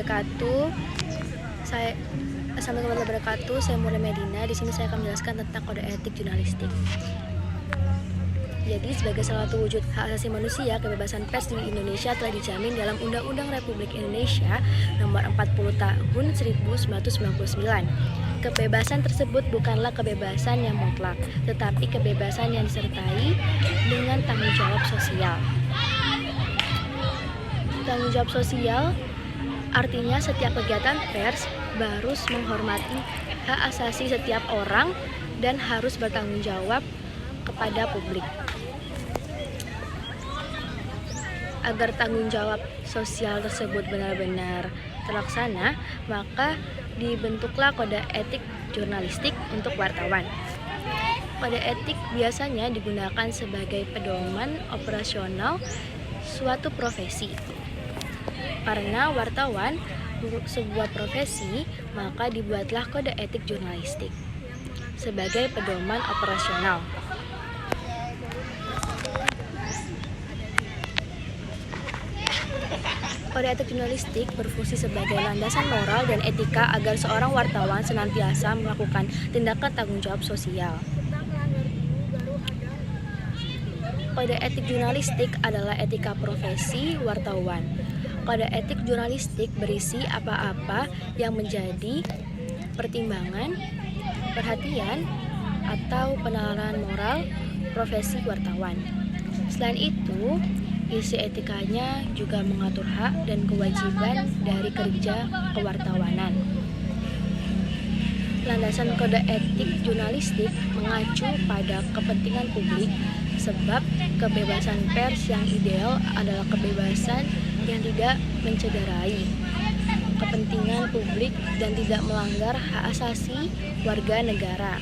Wabarakatuh. Saya Assalamualaikum warahmatullahi wabarakatuh. Saya Mula Medina. Di sini saya akan menjelaskan tentang kode etik jurnalistik. Jadi, sebagai salah satu wujud hak asasi manusia, kebebasan pers di Indonesia telah dijamin dalam Undang-Undang Republik Indonesia Nomor 40 Tahun 1999. Kebebasan tersebut bukanlah kebebasan yang mutlak, tetapi kebebasan yang disertai dengan tanggung jawab sosial. Tanggung jawab sosial artinya setiap kegiatan pers harus menghormati hak asasi setiap orang dan harus bertanggung jawab kepada publik. Agar tanggung jawab sosial tersebut benar-benar terlaksana, maka dibentuklah kode etik jurnalistik untuk wartawan. Kode etik biasanya digunakan sebagai pedoman operasional suatu profesi. Karena wartawan sebuah profesi, maka dibuatlah kode etik jurnalistik sebagai pedoman operasional. Kode etik jurnalistik berfungsi sebagai landasan moral dan etika agar seorang wartawan senantiasa melakukan tindakan tanggung jawab sosial. Kode etik jurnalistik adalah etika profesi wartawan. Kode etik jurnalistik berisi apa-apa yang menjadi pertimbangan, perhatian, atau penalaran moral profesi wartawan. Selain itu, isi etikanya juga mengatur hak dan kewajiban dari kerja kewartawanan. Landasan kode etik jurnalistik mengacu pada kepentingan publik, sebab kebebasan pers yang ideal adalah kebebasan yang tidak mencederai kepentingan publik dan tidak melanggar hak asasi warga negara.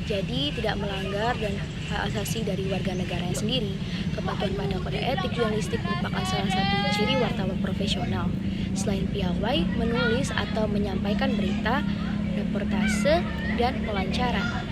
Jadi tidak melanggar dan hak asasi dari warga negaranya sendiri. Kepatuhan pada kode etik jurnalistik merupakan salah satu ciri wartawan profesional. Selain piawai menulis atau menyampaikan berita, reportase, dan wawancara.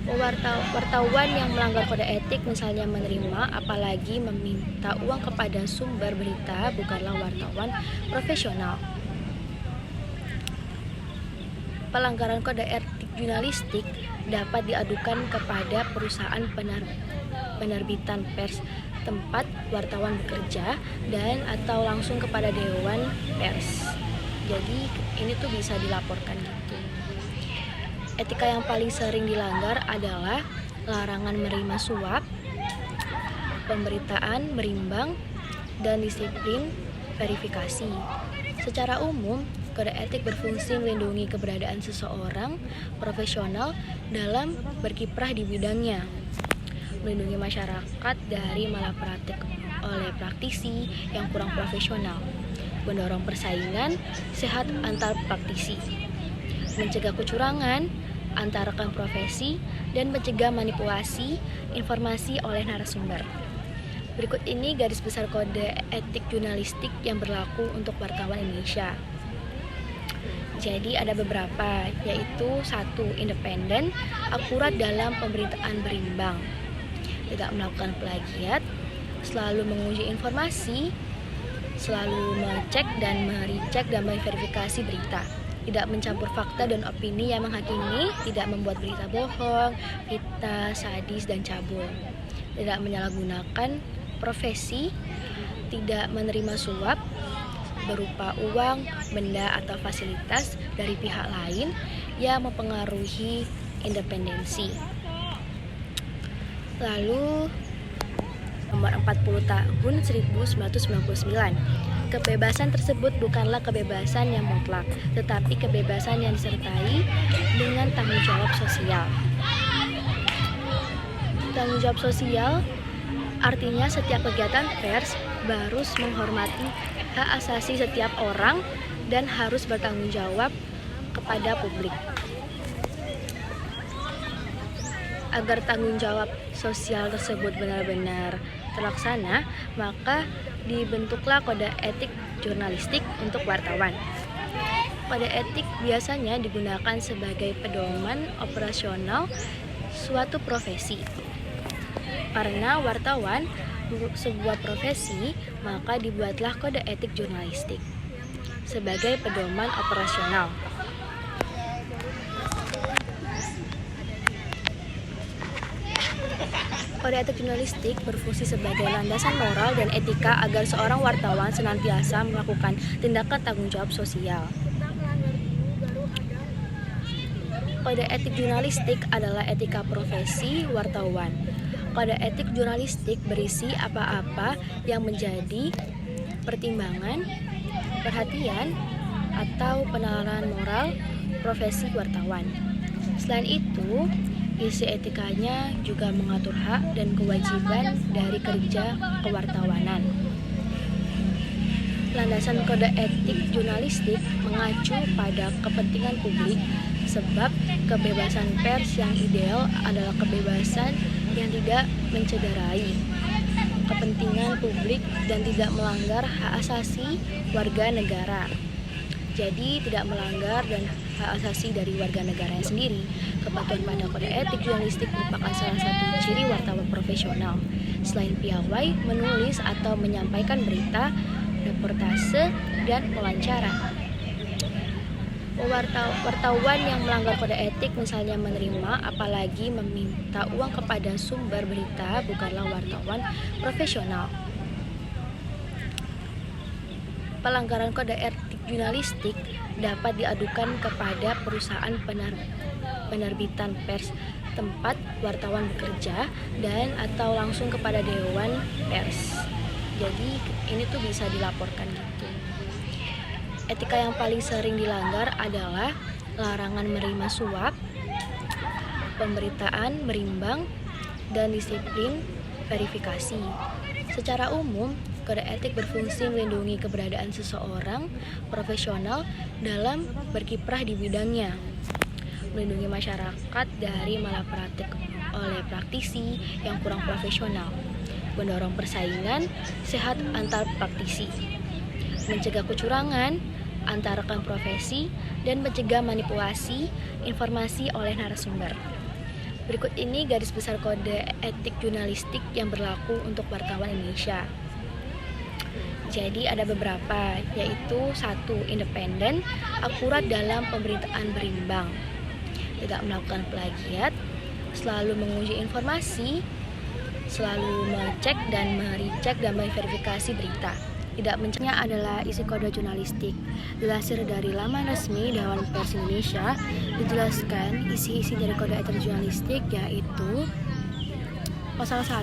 Wartawan yang melanggar kode etik, misalnya menerima apalagi meminta uang kepada sumber berita, bukanlah wartawan profesional. Pelanggaran kode etik jurnalistik dapat diadukan kepada perusahaan penerbitan pers tempat wartawan bekerja dan atau langsung kepada Dewan Pers. Jadi ini tuh bisa dilaporkan gitu. Etika yang paling sering dilanggar adalah larangan menerima suap, pemberitaan berimbang, dan disiplin verifikasi. Secara umum, kode etik berfungsi melindungi keberadaan seseorang profesional dalam berkiprah di bidangnya, melindungi masyarakat dari malapraktik oleh praktisi yang kurang profesional, mendorong persaingan sehat antar praktisi, mencegah kecurangan antara rekan profesi, dan mencegah manipulasi informasi oleh narasumber. Berikut ini garis besar kode etik jurnalistik yang berlaku untuk wartawan Indonesia. Jadi ada beberapa, yaitu 1. Independen, akurat dalam pemberitaan berimbang, tidak melakukan plagiat, selalu menguji informasi, selalu mengecek dan merecek dan memverifikasi berita, tidak mencampur fakta dan opini yang menghakimi, tidak membuat berita bohong, fitnah, sadis, dan cabul, tidak menyalahgunakan profesi, tidak menerima suap berupa uang, benda, atau fasilitas dari pihak lain yang mempengaruhi independensi. Lalu Nomor 40 Tahun 1999. Kebebasan tersebut bukanlah kebebasan yang mutlak, tetapi kebebasan yang disertai dengan tanggung jawab sosial. Tanggung jawab sosial artinya setiap kegiatan pers harus menghormati hak asasi setiap orang dan harus bertanggung jawab kepada publik. Agar tanggung jawab sosial tersebut benar-benar terlaksana, maka dibentuklah kode etik jurnalistik untuk wartawan. Kode etik biasanya digunakan sebagai pedoman operasional suatu profesi. Karena wartawan sebuah profesi, maka dibuatlah kode etik jurnalistik sebagai pedoman operasional. Kode etik jurnalistik berfungsi sebagai landasan moral dan etika agar seorang wartawan senantiasa melakukan tindakan tanggung jawab sosial. Kode etik jurnalistik adalah etika profesi wartawan. Kode etik jurnalistik berisi apa-apa yang menjadi pertimbangan, perhatian, atau penalaran moral profesi wartawan. Selain itu, isi etikanya juga mengatur hak dan kewajiban dari kerja kewartawanan. Landasan kode etik jurnalistik mengacu pada kepentingan publik, sebab kebebasan pers yang ideal adalah kebebasan yang tidak mencederai kepentingan publik dan tidak melanggar hak asasi warga negara. Jadi tidak melanggar dan hak asasi dari warga negaranya sendiri. Kepatuhan pada kode etik jurnalistik merupakan salah satu ciri wartawan profesional. Selain piawai, menulis atau menyampaikan berita, reportase, dan wawancara. Wartawan yang melanggar kode etik, misalnya menerima apalagi meminta uang kepada sumber berita, bukanlah wartawan profesional. Pelanggaran kode etik jurnalistik dapat diadukan kepada perusahaan penerbitan pers tempat wartawan bekerja dan atau langsung kepada Dewan Pers. Jadi ini tuh bisa dilaporkan gitu. Etika yang paling sering dilanggar adalah larangan menerima suap, pemberitaan berimbang, dan disiplin verifikasi. Secara umum, kode etik berfungsi melindungi keberadaan seseorang profesional dalam berkiprah di bidangnya, melindungi masyarakat dari malapraktik oleh praktisi yang kurang profesional, mendorong persaingan sehat antar praktisi, mencegah kecurangan antar rekan profesi, dan mencegah manipulasi informasi oleh narasumber. Berikut ini garis besar kode etik jurnalistik yang berlaku untuk wartawan Indonesia. Jadi ada beberapa, yaitu 1. Independen, akurat dalam pemberitaan berimbang, tidak melakukan plagiat, selalu menguji informasi, selalu mengecek dan merecek dan memverifikasi berita. Tidak mencegahnya adalah isi kode jurnalistik. Dilansir dari laman resmi Dewan Pers Indonesia, dijelaskan isi-isi dari kode etik jurnalistik, yaitu pasal 1,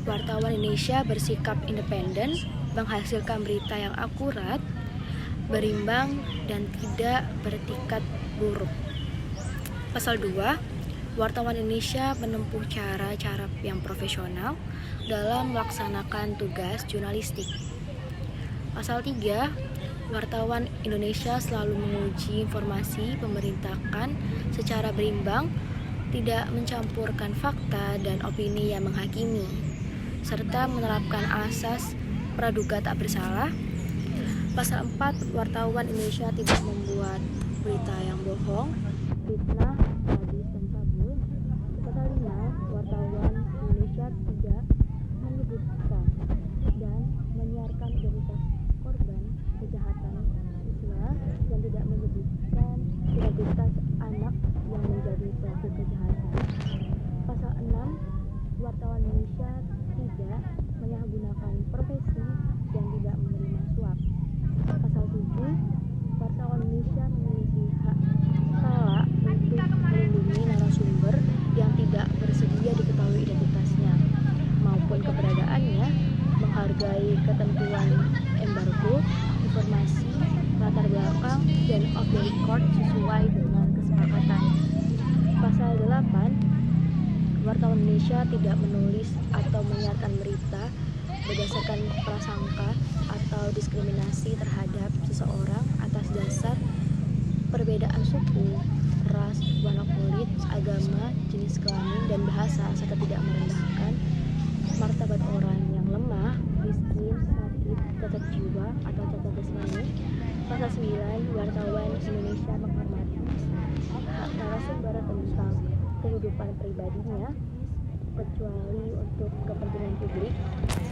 wartawan Indonesia bersikap independen, menghasilkan berita yang akurat, berimbang, dan tidak beretikat buruk. Pasal 2, wartawan Indonesia menempuh cara-cara yang profesional dalam melaksanakan tugas jurnalistik. Pasal 3, wartawan Indonesia selalu menguji informasi pemerintahan secara berimbang, tidak mencampurkan fakta dan opini yang menghakimi, serta menerapkan asas praduga tak bersalah. Pasal 4, wartawan Indonesia tidak membuat berita yang bohong, fitnah, hadis, dan tabur. Pasal 5, wartawan Indonesia tidak menyebutkan dan menyiarkan identitas korban kejahatan seksual dan tidak menyebutkan identitas anak yang menjadi pelaku kejahatan. Pasal 6, wartawan Indonesia tidak menyalahgunakan profesi dan tidak menerima suap. Pasal 7, wartawan Indonesia memiliki hak kala untuk melindungi narasumber yang tidak bersedia diketahui identitasnya maupun keberadaannya, menghargai ketentuan embargo informasi, latar belakang, dan off the record sesuai dengan kesepakatan. Pasal 8, wartawan Indonesia tidak menulis atau menyiarkan berita berdasarkan prasangka atau diskriminasi terhadap seseorang atas dasar perbedaan suku, ras, warna kulit, agama, jenis kelamin, dan bahasa, serta tidak merendahkan martabat orang yang lemah, miskin, sakit, cacat jiwa, atau cacat jasmani. Pasal 9, wartawan Indonesia menghormati hak narasumber tentang kehidupan pribadinya, kecuali untuk kepentingan publik.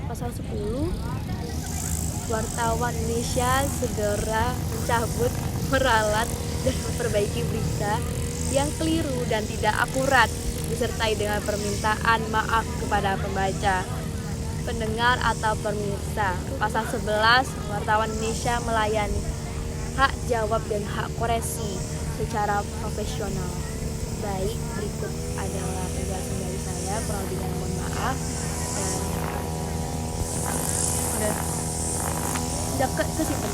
Pasal 10, wartawan Indonesia segera mencabut, meralat, dan memperbaiki berita yang keliru dan tidak akurat, disertai dengan permintaan maaf kepada pembaca, pendengar atau pemirsa. Pasal 11, wartawan Indonesia melayani hak jawab dan hak koreksi secara profesional. Baik, berikut adalah penjelasan dari saya, kurang lebihnya mohon maaf. Dan udah ke situ.